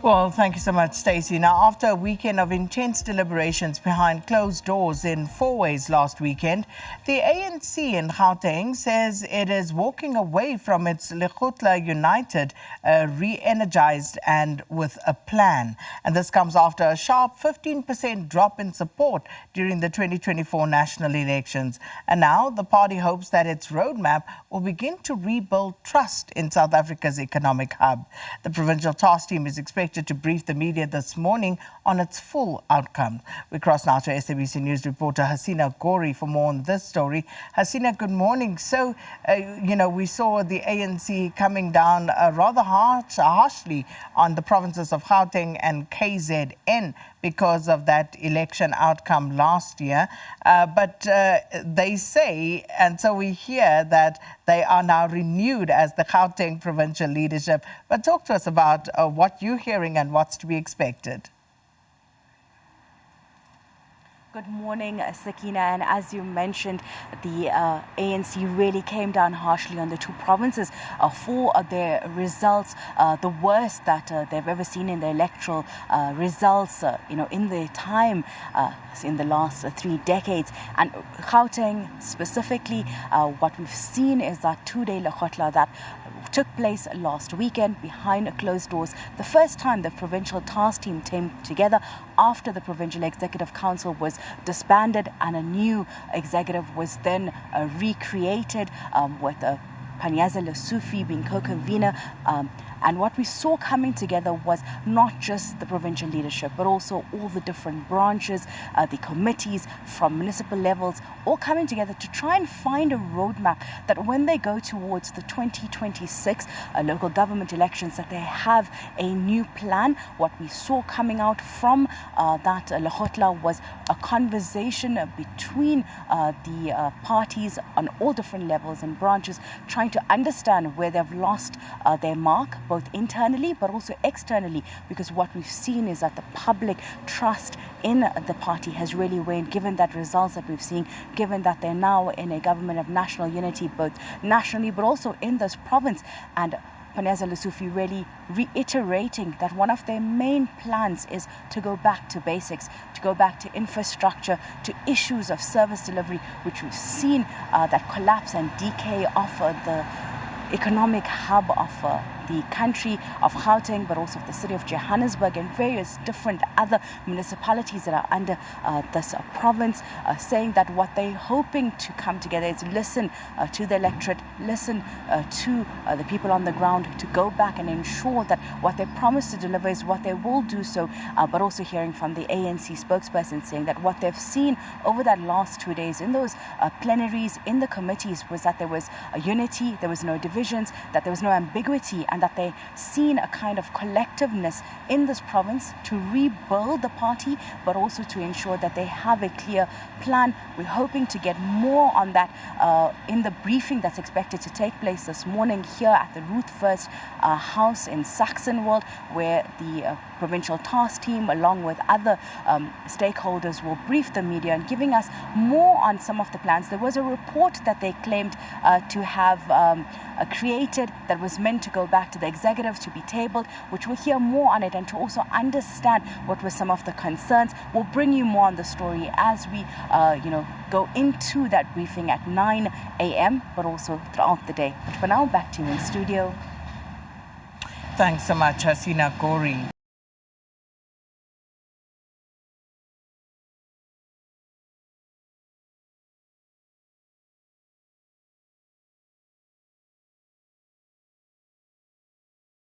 Well, thank you so much, Stacey. Now, after a weekend of intense deliberations behind closed doors in Fourways last weekend, the ANC in Gauteng says it is walking away from its Lekgotla United, re-energized and with a plan. And this comes after a sharp 15% drop in support during the 2024 national elections. And now the party hopes that its roadmap will begin to rebuild trust in South Africa's economic hub. The provincial task team is expected to brief the media this morning on its full outcome. We cross now to SABC News reporter Hasina Gori for more on this story. Hasina, good morning. So, we saw the ANC coming down rather harshly on the provinces of Gauteng and KZN because of that election outcome last year. But they say, and so we hear that they are now renewed as the Gauteng provincial leadership. But talk to us about what you're hearing and what's to be expected. Good morning, Sakina. And as you mentioned, the ANC really came down harshly on the two provinces for their results, the worst that they've ever seen in the electoral results, in their time in the last 3 decades. And Gauteng specifically, what we've seen is that two-day Lekgotla that took place last weekend behind closed doors. The first time the provincial task team came together after the Provincial Executive Council was disbanded and a new executive was then recreated with Panyaza Lesufi being co-convener. And what we saw coming together was not just the provincial leadership, but also all the different branches, the committees from municipal levels, all coming together to try and find a roadmap that when they go towards the 2026 local government elections, that they have a new plan. What we saw coming out from that Lekgotla was a conversation between the parties on all different levels and branches, trying to understand where they've lost their mark, both internally but also externally, because what we've seen is that the public trust in the party has really waned, given that results that we've seen, given that they're now in a government of national unity, both nationally but also in this province. And Panyaza Lesufi really reiterating that one of their main plans is to go back to basics, to go back to infrastructure, to issues of service delivery, which we've seen that collapse and decay of the economic hub of the country of Gauteng, but also of the city of Johannesburg and various different other municipalities that are under this province, saying that what they're hoping to come together is listen to the electorate, listen to the people on the ground, to go back and ensure that what they promise to deliver is what they will do so, but also hearing from the ANC spokesperson saying that what they've seen over that last 2 days in those plenaries, in the committees, was that there was a unity, there was no divisions, that there was no ambiguity, and that they seen a kind of collectiveness in this province to rebuild the party, but also to ensure that they have a clear plan. We're hoping to get more on that in the briefing that's expected to take place this morning here at the Ruth First House in Saxonwold, where the provincial task team, along with other stakeholders, will brief the media and giving us more on some of the plans. There was a report that they claimed to have created that was meant to go back to the executives to be tabled, which we'll hear more on it, and to also understand what were some of the concerns. We'll bring you more on the story as we go into that briefing at 9 a.m., but also throughout the day. But for now, back to you in studio. Thanks so much, Hasina Gori.